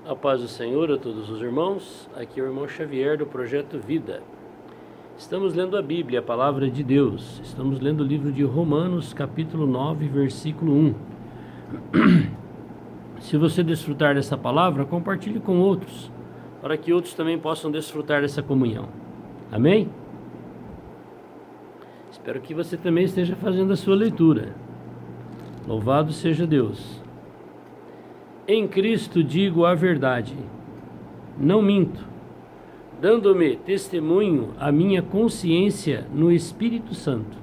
A paz do Senhor a todos os irmãos, aqui é o irmão Xavier do Projeto Vida. Estamos lendo a Bíblia, a Palavra de Deus. Estamos lendo o livro de Romanos, capítulo 9, versículo 1. Se você desfrutar dessa palavra, compartilhe com outros, para que outros também possam desfrutar dessa comunhão. Amém? Espero que você também esteja fazendo a sua leitura. Louvado seja Deus. Em Cristo digo a verdade, não minto, dando-me testemunho a minha consciência no Espírito Santo.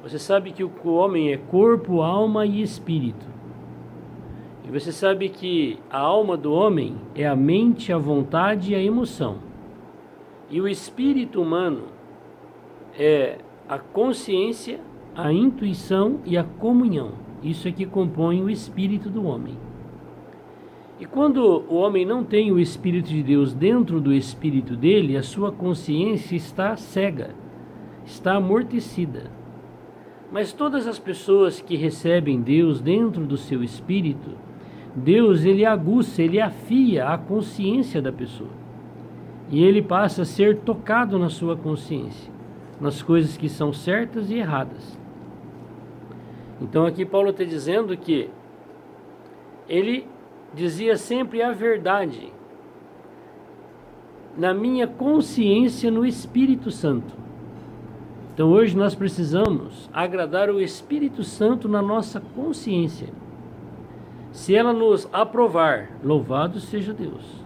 Você sabe que o homem é corpo, alma e espírito. E você sabe que a alma do homem é a mente, a vontade e a emoção. E o espírito humano é a consciência, a intuição e a comunhão. Isso é que compõe o espírito do homem. E quando o homem não tem o Espírito de Deus dentro do espírito dele, a sua consciência está cega, está amortecida. Mas todas as pessoas que recebem Deus dentro do seu espírito, Deus ele aguça, ele afia a consciência da pessoa. E ele passa a ser tocado na sua consciência, nas coisas que são certas e erradas. Então aqui Paulo está dizendo que ele dizia sempre a verdade na minha consciência no Espírito Santo. Então hoje nós precisamos agradar o Espírito Santo na nossa consciência. Se ela nos aprovar, louvado seja Deus.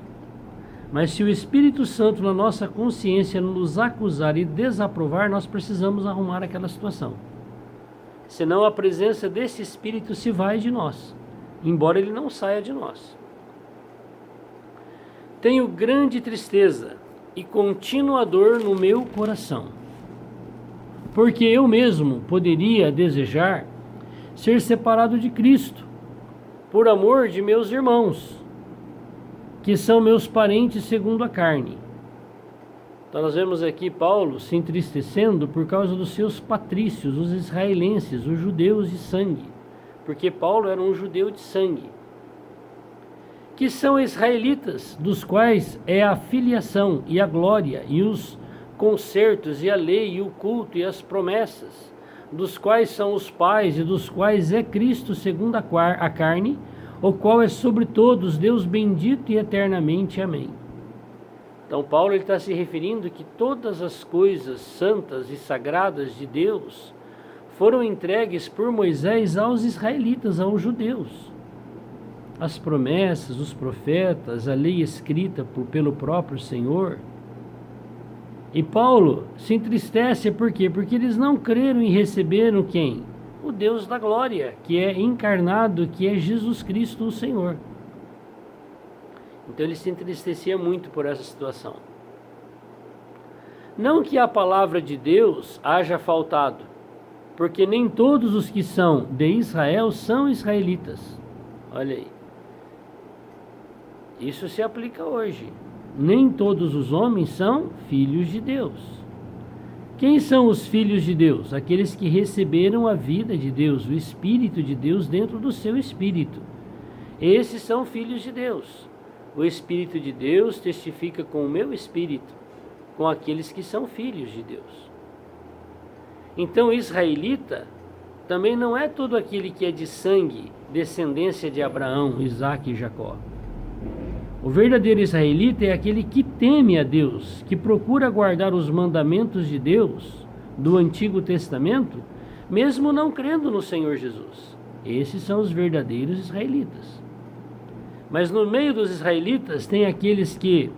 Mas se o Espírito Santo na nossa consciência nos acusar e desaprovar, nós precisamos arrumar aquela situação. Senão a presença desse Espírito se vai de nós, embora ele não saia de nós. Tenho grande tristeza e contínua dor no meu coração, porque eu mesmo poderia desejar ser separado de Cristo, por amor de meus irmãos, que são meus parentes segundo a carne. Então nós vemos aqui Paulo se entristecendo por causa dos seus patrícios, os israelenses, os judeus de sangue, porque Paulo era um judeu de sangue, que são israelitas, dos quais é a filiação e a glória e os concertos e a lei e o culto e as promessas, dos quais são os pais e dos quais é Cristo segundo a carne, o qual é sobre todos Deus bendito e eternamente. Amém. Então Paulo está se referindo que todas as coisas santas e sagradas de Deus foram entregues por Moisés aos israelitas, aos judeus. As promessas, os profetas, a lei escrita pelo próprio Senhor. E Paulo se entristece por quê? Porque eles não creram e receberam quem? O Deus da glória, que é encarnado, que é Jesus Cristo o Senhor. Então ele se entristecia muito por essa situação. Não que a palavra de Deus haja faltado, porque nem todos os que são de Israel são israelitas. Olha aí. Isso se aplica hoje. Nem todos os homens são filhos de Deus. Quem são os filhos de Deus? Aqueles que receberam a vida de Deus, o Espírito de Deus dentro do seu espírito. Esses são filhos de Deus. O Espírito de Deus testifica com o meu espírito, com aqueles que são filhos de Deus. Então, israelita também não é todo aquele que é de sangue, descendência de Abraão, Isaque e Jacó. O verdadeiro israelita é aquele que teme a Deus, que procura guardar os mandamentos de Deus do Antigo Testamento, mesmo não crendo no Senhor Jesus. Esses são os verdadeiros israelitas. Mas no meio dos israelitas tem aqueles que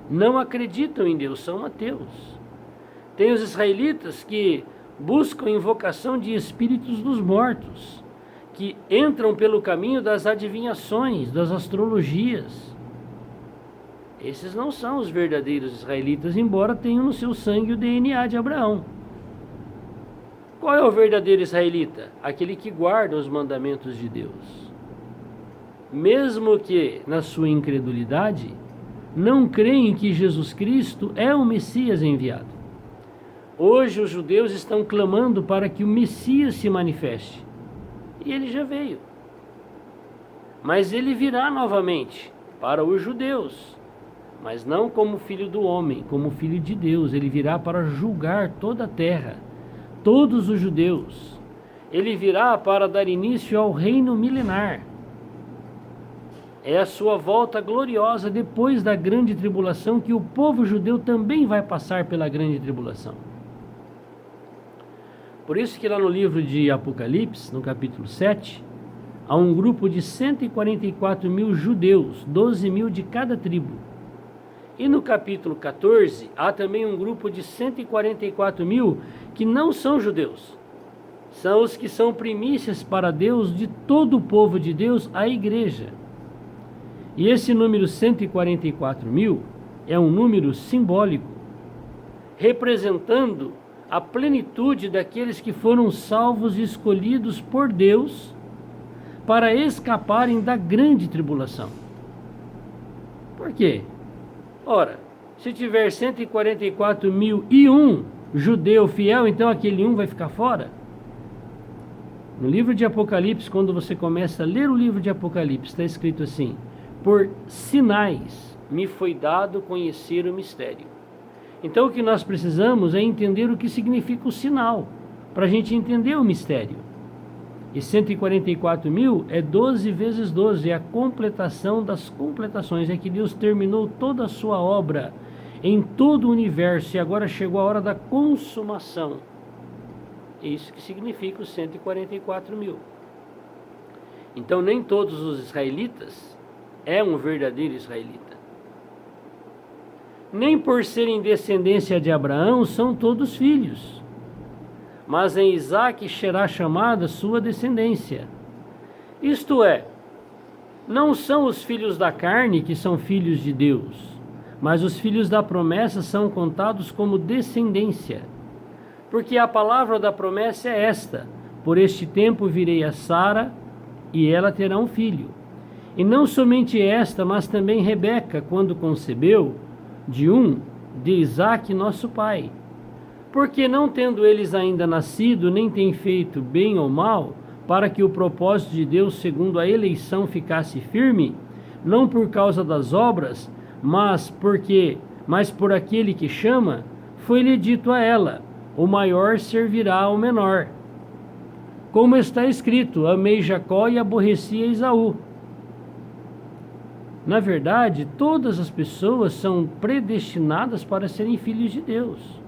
não acreditam em Deus, são ateus. Tem os israelitas que buscam invocação de espíritos dos mortos, que entram pelo caminho das adivinhações, das astrologias. Esses não são os verdadeiros israelitas, embora tenham no seu sangue o DNA de Abraão. Qual é o verdadeiro israelita? Aquele que guarda os mandamentos de Deus. Mesmo que, na sua incredulidade, não creem que Jesus Cristo é o Messias enviado. Hoje os judeus estão clamando para que o Messias se manifeste. E ele já veio. Mas ele virá novamente. para os judeus, mas não como filho do homem, como filho de Deus. Ele virá para julgar toda a terra, todos os judeus. Ele virá para dar início ao reino milenar. É a sua volta gloriosa depois da grande tribulação, que o povo judeu também vai passar pela grande tribulação. Por isso que lá no livro de Apocalipse, no capítulo 7, há um grupo de 144 mil judeus, 12 mil de cada tribo. E no capítulo 14, há também um grupo de 144 mil que não são judeus. São os que são primícias para Deus de todo o povo de Deus, a igreja. E esse número 144 mil é um número simbólico, representando a plenitude daqueles que foram salvos e escolhidos por Deus para escaparem da grande tribulação. Por quê? Ora, se tiver 144 mil e um judeu fiel, então aquele um vai ficar fora? No livro de Apocalipse, quando você começa a ler o livro de Apocalipse, está escrito assim: por sinais me foi dado conhecer o mistério. Então o que nós precisamos é entender o que significa o sinal, para a gente entender o mistério. E 144 mil é 12 vezes 12, é a completação das completações, é que Deus terminou toda a sua obra em todo o universo e agora chegou a hora da consumação. É isso que significa os 144 mil. Então nem todos os israelitas é um verdadeiro israelita. Nem por serem descendência de Abraão são todos filhos, mas em Isaque será chamada sua descendência. Isto é, não são os filhos da carne que são filhos de Deus, mas os filhos da promessa são contados como descendência. Porque a palavra da promessa é esta: por este tempo virei a Sara, e ela terá um filho. E não somente esta, mas também Rebeca, quando concebeu, de Isaque nosso pai. Porque não tendo eles ainda nascido, nem têm feito bem ou mal, para que o propósito de Deus segundo a eleição ficasse firme, não por causa das obras, mas por aquele que chama, foi-lhe dito a ela: o maior servirá ao menor. Como está escrito: amei Jacó e aborreci a Esaú. Na verdade, todas as pessoas são predestinadas para serem filhos de Deus.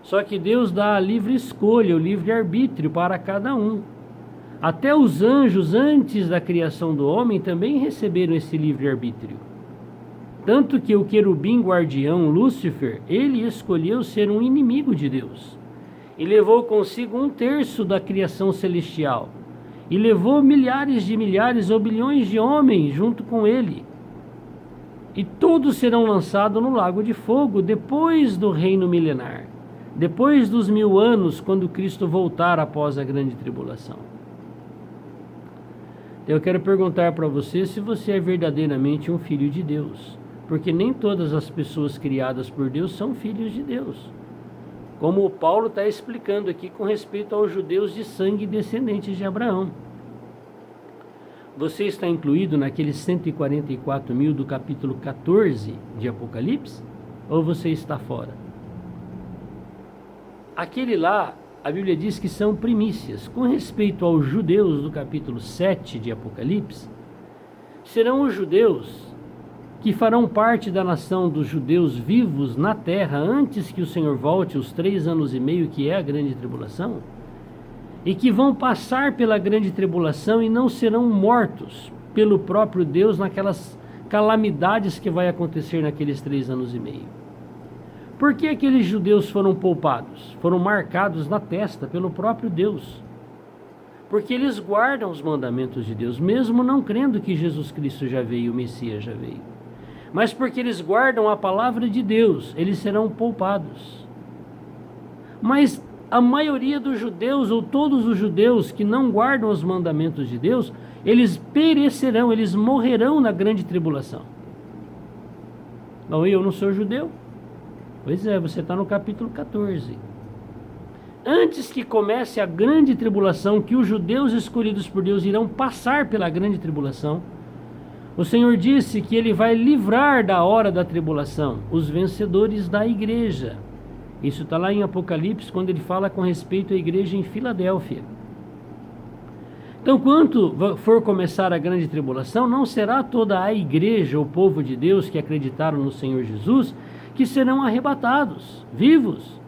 Só que Deus dá a livre escolha, o livre arbítrio para cada um. Até os anjos, antes da criação do homem, também receberam esse livre arbítrio. Tanto que o querubim guardião Lúcifer, ele escolheu ser um inimigo de Deus. E levou consigo 1/3 da criação celestial. E levou milhares ou bilhões de homens junto com ele. E todos serão lançados no lago de fogo depois do reino milenar. Depois dos 1000 anos, quando Cristo voltar após a grande tribulação. Eu quero perguntar para você se você é verdadeiramente um filho de Deus. Porque nem todas as pessoas criadas por Deus são filhos de Deus. Como o Paulo está explicando aqui com respeito aos judeus de sangue descendentes de Abraão. Você está incluído naqueles 144 mil do capítulo 14 de Apocalipse? Ou você está fora? Aquele lá, a Bíblia diz que são primícias. Com respeito aos judeus do capítulo 7 de Apocalipse, serão os judeus que farão parte da nação dos judeus vivos na terra antes que o Senhor volte, os 3 anos e meio, que é a grande tribulação, e que vão passar pela grande tribulação e não serão mortos pelo próprio Deus naquelas calamidades que vai acontecer naqueles 3 anos e meio. Por que aqueles judeus foram poupados? Foram marcados na testa pelo próprio Deus. Porque eles guardam os mandamentos de Deus, mesmo não crendo que Jesus Cristo já veio, o Messias já veio. Mas porque eles guardam a palavra de Deus, eles serão poupados. Mas a maioria dos judeus, ou todos os judeus que não guardam os mandamentos de Deus, eles perecerão, eles morrerão na grande tribulação. Não, eu não sou judeu? Pois é, você está no capítulo 14. Antes que comece a grande tribulação, que os judeus escolhidos por Deus irão passar pela grande tribulação, O Senhor disse que Ele vai livrar da hora da tribulação os vencedores da igreja. Isso está lá em Apocalipse, quando Ele fala com respeito à igreja em Filadélfia. Então, quando for começar a grande tribulação, não será toda a igreja, o povo de Deus que acreditaram no Senhor Jesus, que serão arrebatados, vivos.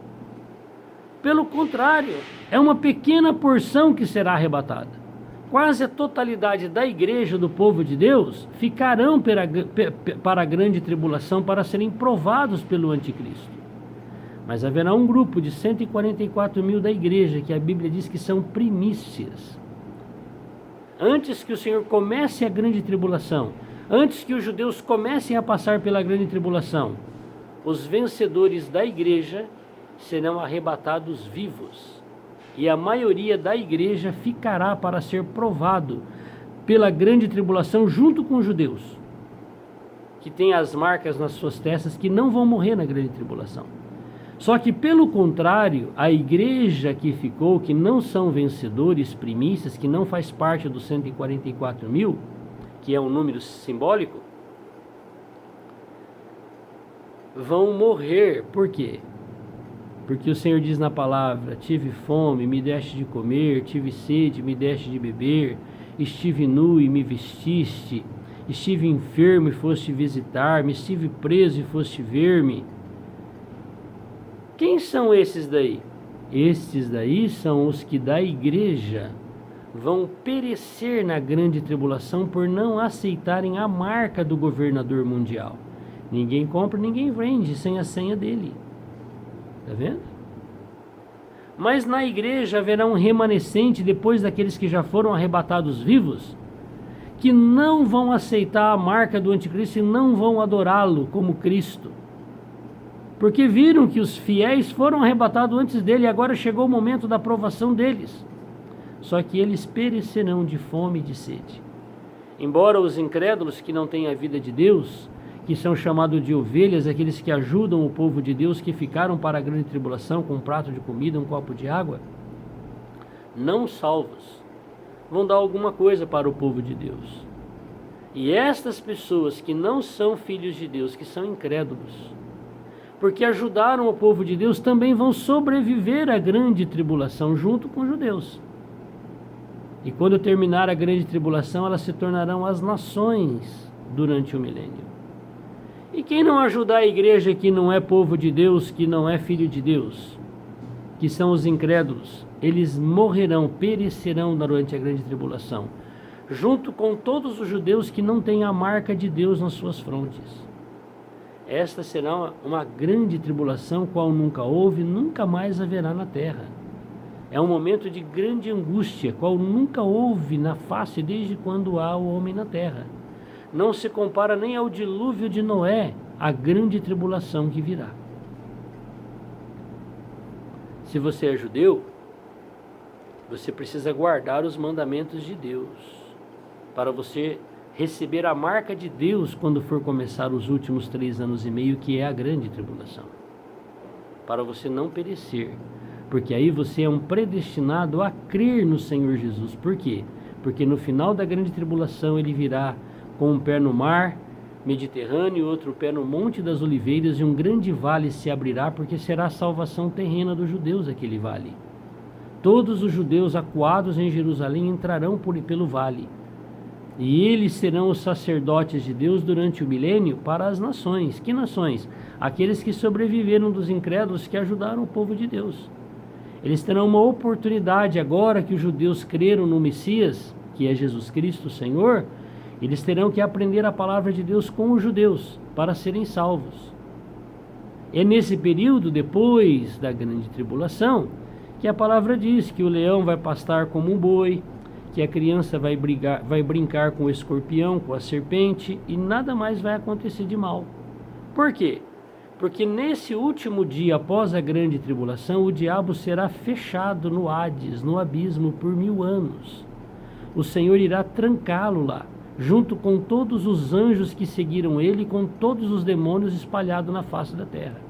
Pelo contrário, é uma pequena porção que será arrebatada. Quase a totalidade da igreja do povo de Deus ficarão para a grande tribulação para serem provados pelo anticristo. Mas haverá um grupo de 144 mil da igreja, que a Bíblia diz que são primícias. Antes que o Senhor comece a grande tribulação, antes que os judeus comecem a passar pela grande tribulação, os vencedores da igreja serão arrebatados vivos. E a maioria da igreja ficará para ser provado pela grande tribulação junto com os judeus, que têm as marcas nas suas testas, que não vão morrer na grande tribulação. Só que, pelo contrário, a igreja que ficou, que não são vencedores, primícias, que não faz parte dos 144 mil, que é um número simbólico, vão morrer. Por quê? Porque o Senhor diz na palavra: tive fome, me deste de comer, tive sede, me deste de beber, estive nu e me vestiste, estive enfermo e foste visitar-me, estive preso e foste ver-me. Quem são esses daí? Estes daí são os que da igreja vão perecer na grande tribulação por não aceitarem a marca do governador mundial. Ninguém compra, ninguém vende sem a senha dele. Está vendo? Mas na igreja haverá um remanescente, depois daqueles que já foram arrebatados vivos, que não vão aceitar a marca do anticristo e não vão adorá-lo como Cristo. Porque viram que os fiéis foram arrebatados antes dele e agora chegou o momento da aprovação deles. Só que eles perecerão de fome e de sede. Embora os incrédulos que não têm a vida de Deus, que são chamados de ovelhas, aqueles que ajudam o povo de Deus, que ficaram para a grande tribulação com um prato de comida, um copo de água, não salvos, vão dar alguma coisa para o povo de Deus. E estas pessoas que não são filhos de Deus, que são incrédulos, porque ajudaram o povo de Deus, também vão sobreviver à grande tribulação junto com os judeus. E quando terminar a grande tribulação, elas se tornarão as nações durante o milênio. E quem não ajudar a igreja que não é povo de Deus, que não é filho de Deus, que são os incrédulos, eles morrerão, perecerão durante a grande tribulação, junto com todos os judeus que não têm a marca de Deus nas suas frontes. Esta será uma grande tribulação, qual nunca houve, nunca mais haverá na terra. É um momento de grande angústia, qual nunca houve na face desde quando há o homem na terra. Não se compara nem ao dilúvio de Noé, a grande tribulação que virá. Se você é judeu, você precisa guardar os mandamentos de Deus, para você receber a marca de Deus quando for começar os últimos 3 anos e meio, que é a grande tribulação, para você não perecer, porque aí você é um predestinado a crer no Senhor Jesus. Por quê? Porque no final da grande tribulação ele virá com um pé no mar Mediterrâneo e outro pé no Monte das Oliveiras, e um grande vale se abrirá, porque será a salvação terrena dos judeus aquele vale. Todos os judeus acuados em Jerusalém entrarão pelo vale, e eles serão os sacerdotes de Deus durante o milênio para as nações. Que nações? Aqueles que sobreviveram dos incrédulos, que ajudaram o povo de Deus. Eles terão uma oportunidade agora que os judeus creram no Messias, que é Jesus Cristo, o Senhor. Eles terão que aprender a palavra de Deus com os judeus para serem salvos. É nesse período, depois da grande tribulação, que a palavra diz que o leão vai pastar como um boi, que a criança vai brincar com o escorpião, com a serpente, e nada mais vai acontecer de mal. Por quê? Porque nesse último dia, após a grande tribulação, o diabo será fechado no Hades, no abismo, por 1000 anos. O Senhor irá trancá-lo lá, junto com todos os anjos que seguiram ele, com todos os demônios espalhados na face da terra.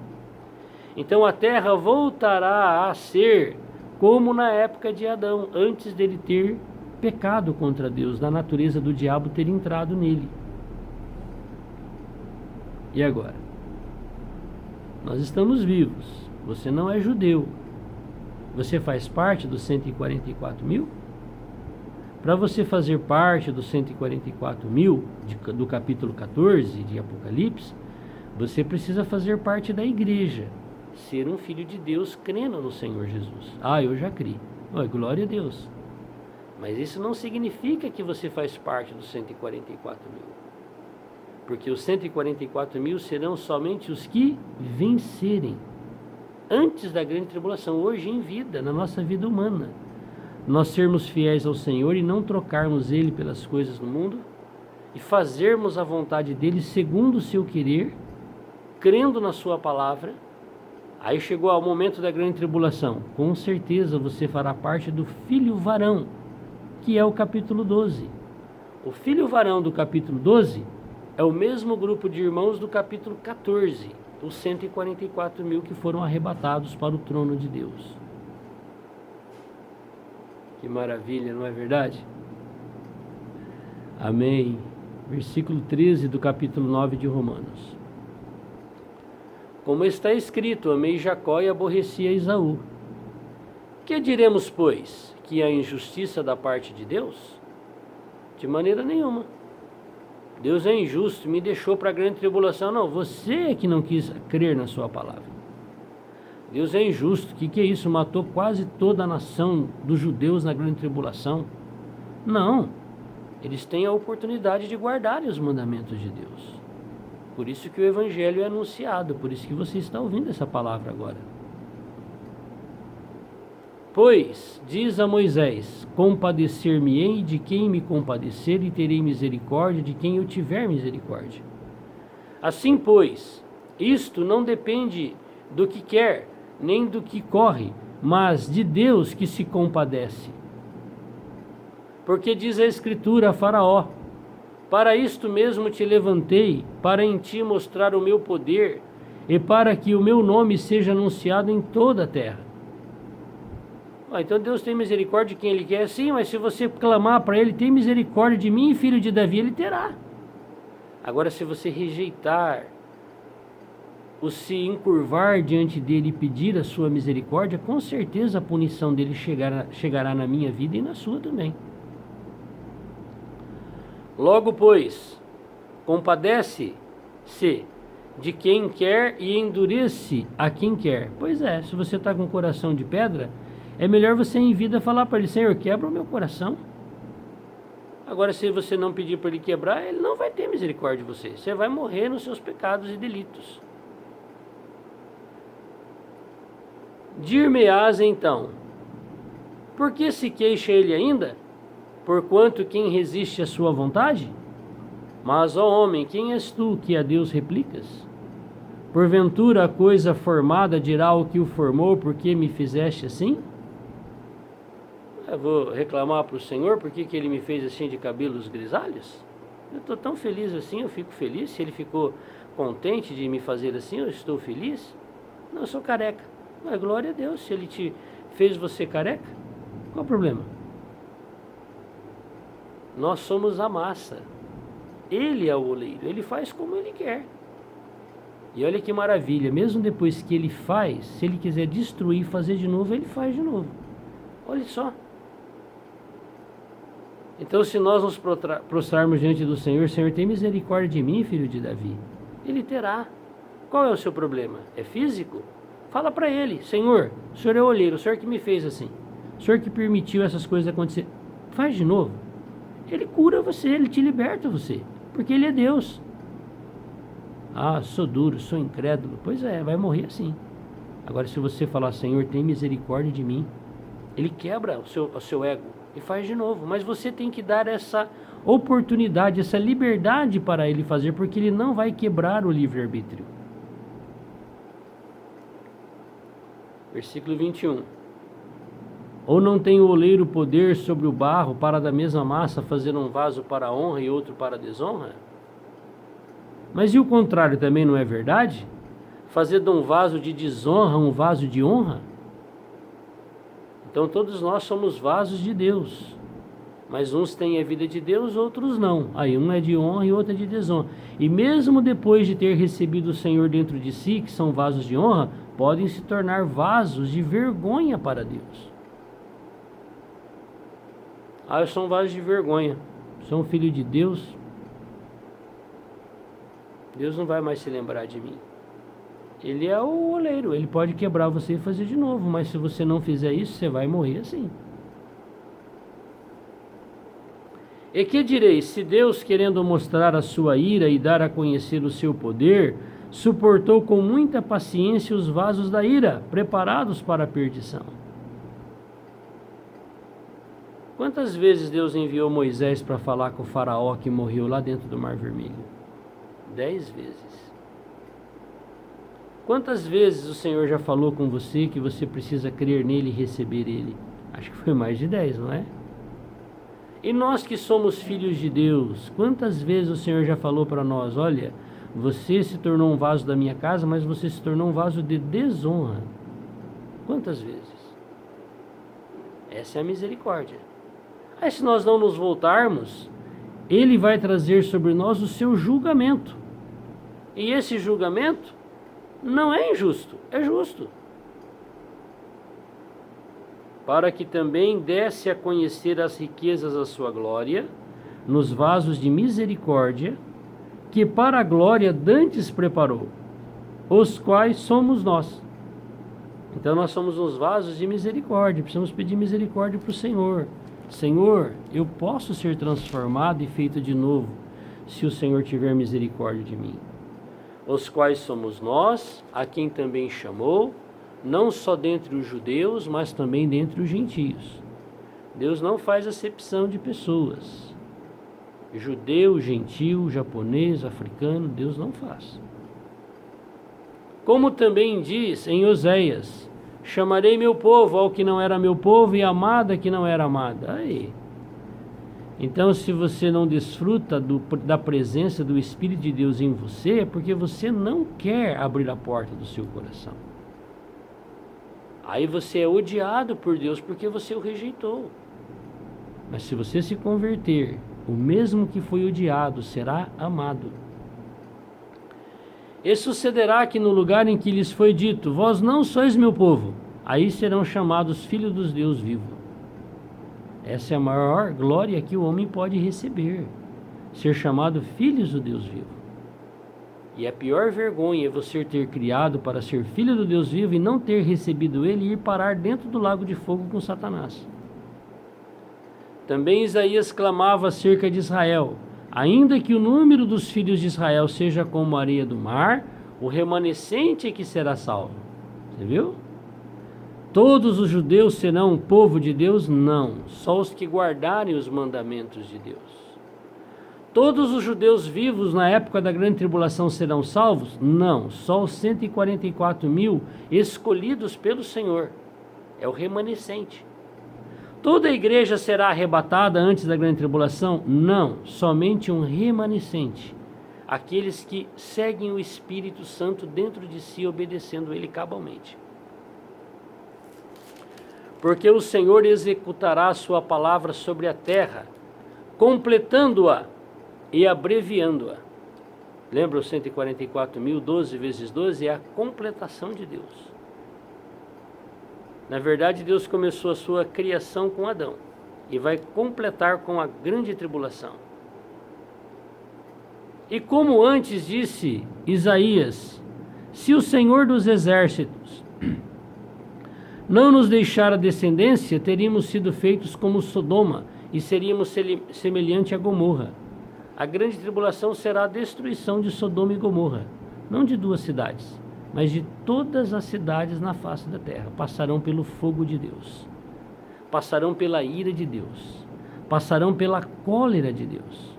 Então a terra voltará a ser como na época de Adão, antes dele ter pecado contra Deus, da natureza do diabo ter entrado nele. E agora? Nós estamos vivos. Você não é judeu. Você faz parte dos 144 mil? Para você fazer parte dos 144 mil, do capítulo 14 de Apocalipse, você precisa fazer parte da igreja, ser um filho de Deus crendo no Senhor Jesus. Ah, eu já criei. Glória a Deus. Mas isso não significa que você faz parte dos 144 mil. Porque os 144 mil serão somente os que vencerem antes da grande tribulação, hoje em vida, na nossa vida humana. Nós sermos fiéis ao Senhor e não trocarmos Ele pelas coisas do mundo e fazermos a vontade dEle segundo o seu querer, crendo na sua palavra. Aí chegou ao momento da grande tribulação. Com certeza você fará parte do filho varão, que é o capítulo 12. O filho varão do capítulo 12 é o mesmo grupo de irmãos do capítulo 14, os 144 mil que foram arrebatados para o trono de Deus. Que maravilha, não é verdade? Amém. Versículo 13 do capítulo 9 de Romanos. Como está escrito, amei Jacó e aborreci a Esaú. Que diremos, pois? Que a injustiça da parte de Deus? De maneira nenhuma. Deus é injusto, me deixou para a grande tribulação. Não, você é que não quis crer na sua palavra. Deus é injusto. O que é isso? Matou quase toda a nação dos judeus na grande tribulação. Não. Eles têm a oportunidade de guardarem os mandamentos de Deus. Por isso que o evangelho é anunciado. Por isso que você está ouvindo essa palavra agora. Pois, diz a Moisés, compadecer-me-ei de quem me compadecer e terei misericórdia de quem eu tiver misericórdia. Assim, pois, isto não depende do que quer, nem do que corre, mas de Deus que se compadece. Porque diz a Escritura a Faraó, para isto mesmo te levantei, para em ti mostrar o meu poder, e para que o meu nome seja anunciado em toda a terra. Então Deus tem misericórdia de quem Ele quer? Sim, mas se você clamar para Ele, tem misericórdia de mim, filho de Davi, Ele terá. Agora, se você rejeitar, ou se encurvar diante dEle e pedir a sua misericórdia, com certeza a punição dEle chegará na minha vida e na sua também. Logo, pois, compadece-se de quem quer e endurece a quem quer. Pois é, se você está com o coração de pedra, é melhor você em vida falar para Ele, Senhor, quebra o meu coração. Agora, se você não pedir para Ele quebrar, Ele não vai ter misericórdia de você. Você vai morrer nos seus pecados e delitos. Dir-me-ás então, por que se queixa ele ainda? Porquanto quem resiste à sua vontade? Mas, ó homem, quem és tu que a Deus replicas? Porventura a coisa formada dirá o que o formou, porque me fizeste assim? Eu vou reclamar para o Senhor porque que Ele me fez assim de cabelos grisalhos? Eu estou tão feliz assim, eu fico feliz. Se Ele ficou contente de me fazer assim, eu estou feliz. Não, eu sou careca. Mas glória a Deus, se Ele te fez você careca, qual o problema? Nós somos a massa. Ele é o oleiro, Ele faz como Ele quer. E olha que maravilha, mesmo depois que Ele faz, se Ele quiser destruir e fazer de novo, Ele faz de novo. Olha só. Então, se nós nos prostrarmos diante do Senhor, Senhor, tem misericórdia de mim, filho de Davi. Ele terá. Qual é o seu problema? É físico? Fala para Ele, Senhor, o Senhor é o oleiro, o Senhor que me fez assim. O Senhor que permitiu essas coisas acontecer. Faz de novo. Ele cura você, Ele te liberta você. Porque Ele é Deus. Ah, sou duro, sou incrédulo. Pois é, vai morrer assim. Agora, se você falar, Senhor, tem misericórdia de mim, Ele quebra o seu ego e faz de novo. Mas você tem que dar essa oportunidade, essa liberdade para Ele fazer, porque Ele não vai quebrar o livre-arbítrio. Versículo 21. Ou não tem o oleiro poder sobre o barro para da mesma massa fazer um vaso para a honra e outro para a desonra? Mas e o contrário também não é verdade? Fazer de um vaso de desonra um vaso de honra? Então todos nós somos vasos de Deus. Mas uns têm a vida de Deus, outros não. Aí um é de honra e outro é de desonra. E mesmo depois de ter recebido o Senhor dentro de si, que são vasos de honra, podem se tornar vasos de vergonha para Deus. Ah, eu sou um vaso de vergonha. Sou um filho de Deus. Deus não vai mais se lembrar de mim. Ele é o oleiro, ele pode quebrar você e fazer de novo, mas se você não fizer isso, você vai morrer assim. E que direis, se Deus, querendo mostrar a sua ira e dar a conhecer o seu poder, suportou com muita paciência os vasos da ira, preparados para a perdição? Quantas vezes Deus enviou Moisés para falar com o faraó que morreu lá dentro do Mar Vermelho? 10 vezes. Quantas vezes o Senhor já falou com você que você precisa crer nele e receber ele? Acho que foi mais de 10, não é? E nós que somos filhos de Deus, quantas vezes o Senhor já falou para nós, olha, você se tornou um vaso da minha casa, mas você se tornou um vaso de desonra. Quantas vezes? Essa é a misericórdia. Aí se nós não nos voltarmos, ele vai trazer sobre nós o seu julgamento. E esse julgamento não é injusto, é justo. Para que também desse a conhecer as riquezas da sua glória, nos vasos de misericórdia, que para a glória dantes preparou, os quais somos nós. Então nós somos os vasos de misericórdia, precisamos pedir misericórdia para o Senhor. Senhor, eu posso ser transformado e feito de novo, se o Senhor tiver misericórdia de mim. Os quais somos nós, a quem também chamou, não só dentre os judeus, mas também dentre os gentios. Deus não faz acepção de pessoas. Judeu, gentil, japonês, africano, Deus não faz. Como também diz em Oséias, chamarei meu povo ao que não era meu povo e amada que não era amada. Aí. Então, se você não desfruta da presença do Espírito de Deus em você, é porque você não quer abrir a porta do seu coração. Aí você é odiado por Deus porque você o rejeitou. Mas se você se converter, o mesmo que foi odiado será amado. E sucederá que no lugar em que lhes foi dito, vós não sois meu povo, aí serão chamados filhos dos Deus vivo. Essa é a maior glória que o homem pode receber, ser chamado filhos do Deus vivo. E a pior vergonha é você ter criado para ser filho do Deus vivo e não ter recebido ele e ir parar dentro do lago de fogo com Satanás. Também Isaías clamava acerca de Israel, ainda que o número dos filhos de Israel seja como a areia do mar, o remanescente é que será salvo. Você viu? Todos os judeus serão o povo de Deus? Não, só os que guardarem os mandamentos de Deus. Todos os judeus vivos na época da grande tribulação serão salvos? Não, só os 144 mil escolhidos pelo Senhor. É o remanescente. Toda a igreja será arrebatada antes da grande tribulação? Não, somente um remanescente. Aqueles que seguem o Espírito Santo dentro de si, obedecendo ele cabalmente. Porque o Senhor executará a sua palavra sobre a terra, completando-a e abreviando-a. Lembra os 144 mil, 12 vezes 12 é a completação de Deus. Na verdade, Deus começou a sua criação com Adão e vai completar com a grande tribulação. E como antes disse Isaías, se o Senhor dos exércitos não nos deixar a descendência, teríamos sido feitos como Sodoma e seríamos semelhante a Gomorra. A grande tribulação será a destruição de Sodoma e Gomorra, não de 2 cidades, mas de todas as cidades na face da terra. Passarão pelo fogo de Deus, passarão pela ira de Deus, passarão pela cólera de Deus.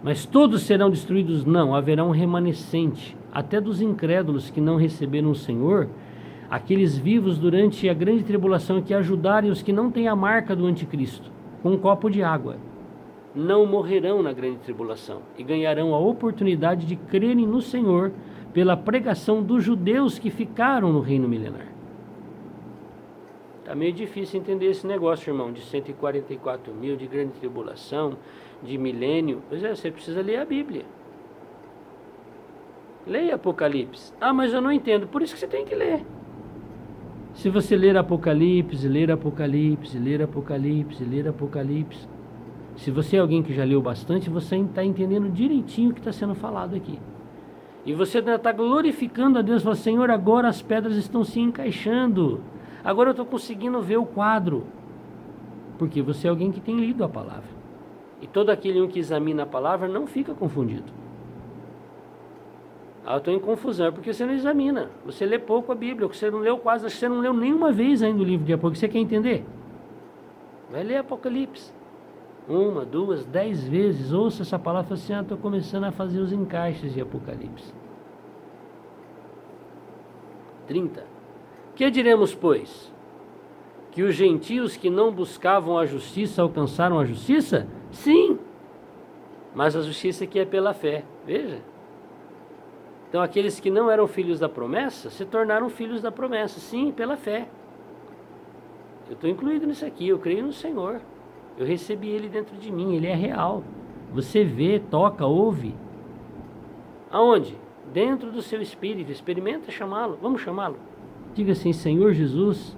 Mas todos serão destruídos? Não, haverá um remanescente, até dos incrédulos que não receberam o Senhor, aqueles vivos durante a grande tribulação que ajudarem os que não têm a marca do anticristo, com um copo de água. Não morrerão na grande tribulação e ganharão a oportunidade de crerem no Senhor pela pregação dos judeus que ficaram no reino milenar. Está meio difícil entender esse negócio, irmão, de 144 mil, de grande tribulação, de milênio. Pois é, você precisa ler a Bíblia. Leia Apocalipse. Ah, mas eu não entendo. Por isso que você tem que ler. Se você ler Apocalipse, ler Apocalipse, ler Apocalipse, ler Apocalipse, se você é alguém que já leu bastante, você está entendendo direitinho o que está sendo falado aqui. E você está glorificando a Deus, fala, Senhor, agora as pedras estão se encaixando. Agora eu estou conseguindo ver o quadro. Porque você é alguém que tem lido a palavra. E todo aquele que examina a palavra não fica confundido. Eu estou em confusão, porque você não examina. Você lê pouco a Bíblia, você não leu quase, você não leu nenhuma vez ainda o livro de Apocalipse. Você quer entender? Vai ler Apocalipse. 1, 2, 10 vezes. Ouça essa palavra e fala assim, estou começando a fazer os encaixes de Apocalipse. 30. Que diremos, pois? Que os gentios que não buscavam a justiça alcançaram a justiça? Sim. Mas a justiça que é pela fé. Veja. Então aqueles que não eram filhos da promessa, se tornaram filhos da promessa. Sim, pela fé. Eu estou incluído nisso aqui, eu creio no Senhor. Eu recebi Ele dentro de mim, Ele é real. Você vê, toca, ouve. Aonde? Dentro do seu espírito. Experimenta chamá-lo. Vamos chamá-lo. Diga assim, Senhor Jesus,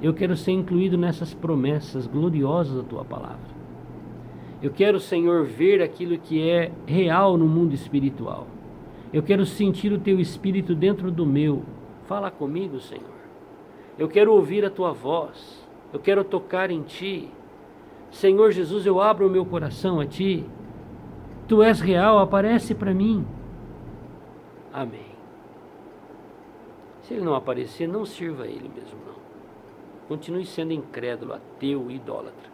eu quero ser incluído nessas promessas gloriosas da Tua palavra. Eu quero, Senhor, ver aquilo que é real no mundo espiritual. Eu quero sentir o Teu Espírito dentro do meu. Fala comigo, Senhor. Eu quero ouvir a Tua voz. Eu quero tocar em Ti. Senhor Jesus, eu abro o meu coração a Ti. Tu és real, aparece para mim. Amém. Se Ele não aparecer, não sirva a Ele mesmo, não. Continue sendo incrédulo, ateu, idólatra.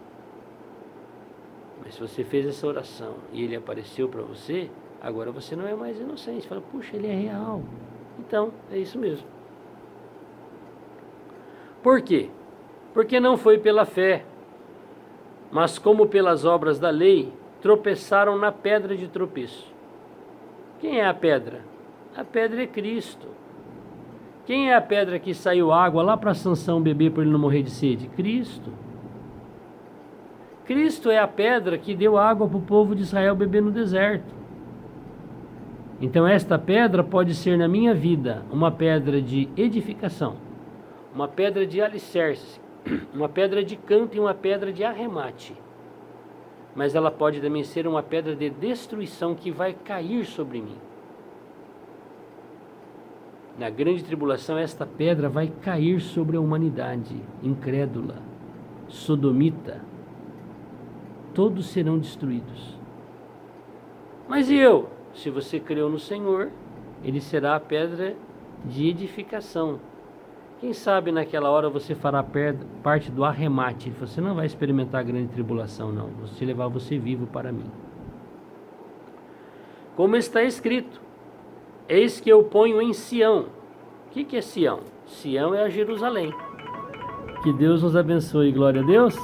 Mas se você fez essa oração e Ele apareceu para você, agora você não é mais inocente. Fala, puxa, Ele é real. Então, é isso mesmo. Por quê? Porque não foi pela fé, mas como pelas obras da lei, tropeçaram na pedra de tropeço. Quem é a pedra? A pedra é Cristo. Quem é a pedra que saiu água lá para Sansão beber para ele não morrer de sede? Cristo. Cristo é a pedra que deu água para o povo de Israel beber no deserto. Então esta pedra pode ser na minha vida uma pedra de edificação, uma pedra de alicerce, uma pedra de canto e uma pedra de arremate. Mas ela pode também ser uma pedra de destruição que vai cair sobre mim. Na grande tribulação, esta pedra vai cair sobre a humanidade incrédula, sodomita. Todos serão destruídos. Mas e eu? Se você creu no Senhor, Ele será a pedra de edificação. Quem sabe naquela hora você fará parte do arremate. Você não vai experimentar a grande tribulação, não. Vou te levar você vivo para mim. Como está escrito, eis que eu ponho em Sião. O que é Sião? Sião é a Jerusalém. Que Deus nos abençoe. Glória a Deus.